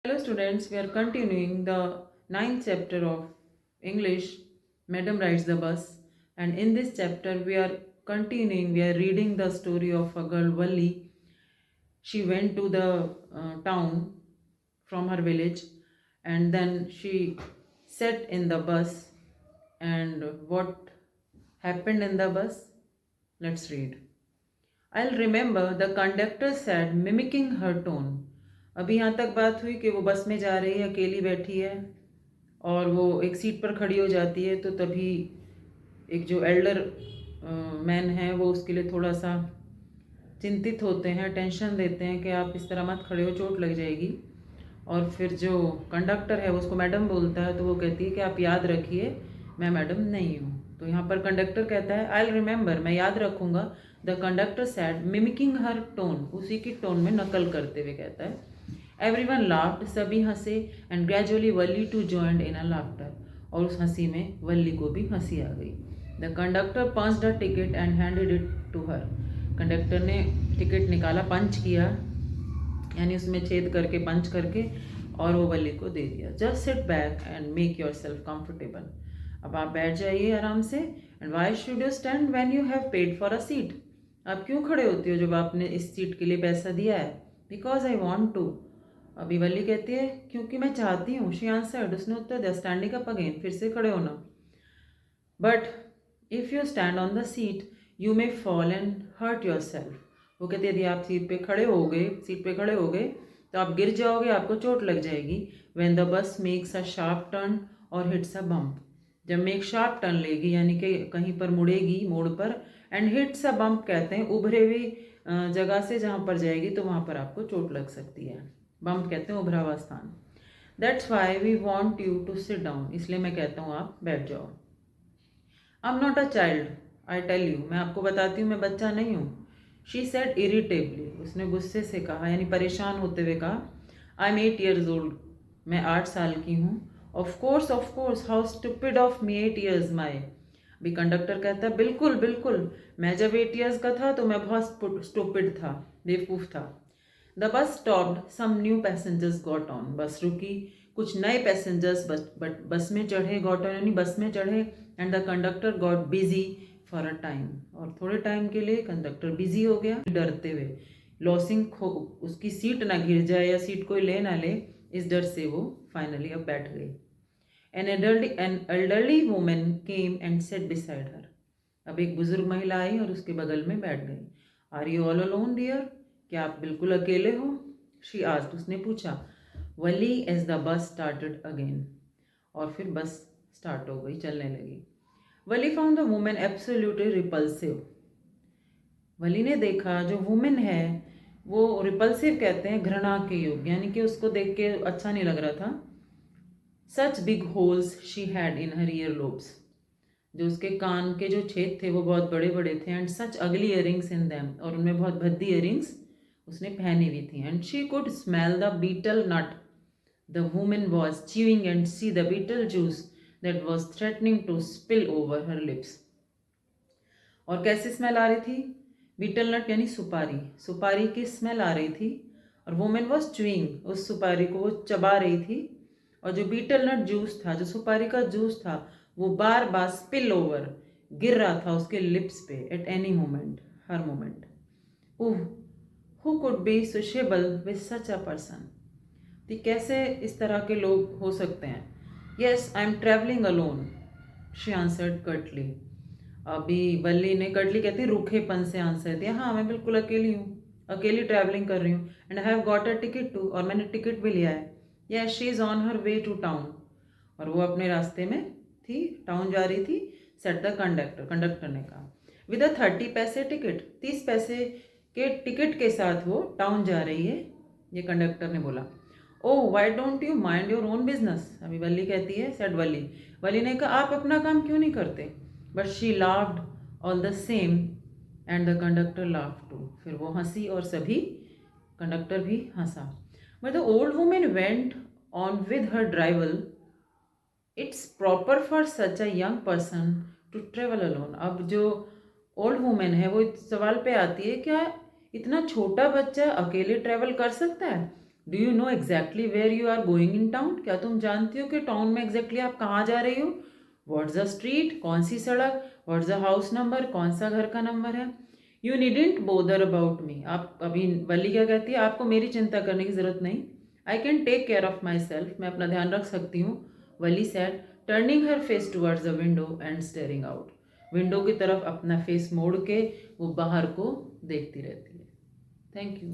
Hello students, we are continuing the ninth chapter of English, Madam Rides the Bus, and in this chapter we are reading the story of a girl Valli. She went to the town from her village and then she sat in the bus, and what happened in the bus? Let's read. I'll remember, the conductor said, mimicking her tone. अभी यहाँ तक बात हुई कि वो बस में जा रही है, अकेली बैठी है और वो एक सीट पर खड़ी हो जाती है, तो तभी एक जो एल्डर मैन है वो उसके लिए थोड़ा सा चिंतित होते हैं, टेंशन देते हैं कि आप इस तरह मत खड़े हो, चोट लग जाएगी। और फिर जो कंडक्टर है वो उसको मैडम बोलता है, तो वो कहती है कि आप याद रखिए मैं मैडम नहीं हूँ। तो यहाँ पर कंडक्टर कहता है आई रिमेंबर, मैं याद रखूँगा। The conductor sad mimicking her tone, उसी की टोन में नकल करते हुए कहता है। एवरीवन लाफ्ड, सभी हंसे, and gradually Valli too joined in a laughter, और उस हंसी में वल्ली को भी हंसी आ गई। The conductor punched a ticket and handed it to her, conductor ने टिकट निकाला, पंच किया यानी उसमें छेद करके पंच करके, और वो वल्ली को दे दिया। Just sit back and make your self comfortable, अब आप बैठ जाइए आराम से। And why should you stand when you have paid for a seat, आप क्यों खड़े होती हो जब आपने इस सीट के लिए पैसा दिया है। बिकॉज आई वॉन्ट टू, अभी वल्ली कहती है क्योंकि मैं चाहती हूँ। शी आंसर्ड, उसने उत्तर दिया, स्टैंडिंग अप अगेन, फिर से खड़े होना। But if you stand on the seat you may fall and hurt yourself, वो कहते यदि आप सीट पे खड़े हो गए, सीट पे खड़े हो गए तो आप गिर जाओगे, आपको चोट लग जाएगी। When the bus makes a sharp turn और हिट्स अ बम्प, जब मेक शार्प टर्न लेगी यानी कि कहीं पर मुड़ेगी मोड़ पर, एंड हिट्स अ बम्प कहते हैं उभरे हुई जगह से जहाँ पर जाएगी तो वहाँ पर आपको चोट लग सकती है। बम्प कहते हैं उभरा हुआ स्थान। That's why we want you to sit down, इसलिए मैं कहता हूँ आप बैठ जाओ। I am not a child, I tell you, मैं आपको बताती हूँ मैं बच्चा नहीं हूँ। शी सेड इरिटेबली, उसने गुस्से से कहा यानी परेशान होते हुए कहा। आई एम 8 years ओल्ड, मैं 8 साल की हूँ। Of course, how stupid of me 8 years माई, अभी कंडक्टर कहता है बिल्कुल बिल्कुल, मैं जब 8 years का था तो मैं बहुत स्टूपिड था, बेवकूफ़ था। The bus stopped, some new passengers got on, bus रुकी, कुछ नए पैसेंजर्स बस में चढ़े, गॉट ऑन यानी बस में चढ़े, and the conductor got busy for a time, और थोड़े टाइम के लिए कंडक्टर बिजी हो गया, डरते हुए, लॉसिंग खो उसकी सीट ना गिर जाए या सीट कोई ले ना ले, इस डर से वो फाइनली अब बैठ गई। An elderly women came and set beside her, अब एक बुजुर्ग महिला आई और उसके बगल में बैठ गई। Are you all alone dear, क्या आप बिल्कुल अकेले हो। शी आस्क्ड, उसने पूछा। Valli as the bus started again, और फिर बस स्टार्ट हो गई, चलने लगी। Valli found the women absolutely repulsive, Valli ने देखा जो वुमेन है वो रिपल्सिव कहते हैं घृणा के योग्य, यानी कि उसको देख के अच्छा नहीं लग रहा था। Such big holes she had in her year lobes, जो उसके कान के जो छेद थे वो बहुत बड़े बड़े थे। एंड सच अगली इयरिंग्स इन दैम, और उनमें बहुत भद्दी इयरिंग्स उसने पहनी हुई थी। And she could smell the betel nut the women was chewing and see the betel juice that was threatening to spill over her lips, और कैसी स्मेल आ रही थी। बीटल नट यानी सुपारी, सुपारी की स्मेल आ रही थी, और वुमेन वॉज च्यूइंग, उस सुपारी को वो चबा रही थी, और जो बीटल नट जूस था, जो सुपारी का जूस था, वो बार बार स्पिल ओवर, गिर रहा था उसके लिप्स पे, at any moment, her moment. Oh, who could be sociable with such a person, तो कैसे इस तरह के लोग हो सकते हैं। Yes I am travelling alone, she answered Curtly, अभी वल्ली ने, कर्टली कहती रूखेपन से आंसर दिया, हाँ मैं बिल्कुल अकेली हूँ, अकेली ट्रैवलिंग कर रही हूँ। And I have got a ticket too, और मैंने टिकट भी लिया है। Yes she is on her way to town, और वो अपने रास्ते में थी, टाउन जा रही थी। सेट द कंडक्टर, कंडक्टर ने कहा। विद अ 30 पैसे टिकट, 30 पैसे के टिकट के साथ वो टाउन जा रही है, ये कंडक्टर ने बोला। Oh why don't you mind your own business, अभी वल्ली कहती है, सेट वल्ली, वल्ली ने कहा आप अपना काम क्यों नहीं करते। But she laughed all the same and the conductor laughed too, फिर वो हंसी और सभी, कंडक्टर भी हंसा। But the old women went on with her drivel, it's proper for such a young person to travel alone, अब जो old women है वो इस सवाल पे आती है, क्या इतना छोटा बच्चा अकेले ट्रेवल कर सकता है। Do you know exactly where you are going in town? क्या तुम जानती हो कि टाउन में एग्जैक्टली आप कहाँ जा रही हो? What's the street? कौन सी सड़क? What's the house number? कौन सा घर का नंबर है? You needn't bother about me. आप अभी वली क्या कहती है, आपको मेरी चिंता करने की ज़रूरत नहीं। I can take care of myself, मैं अपना ध्यान रख सकती हूँ। Valli said, turning her face towards the window and staring out. Window की तरफ अपना फेस मोड़ के वो बाहर को देखती रहती है। Thank you.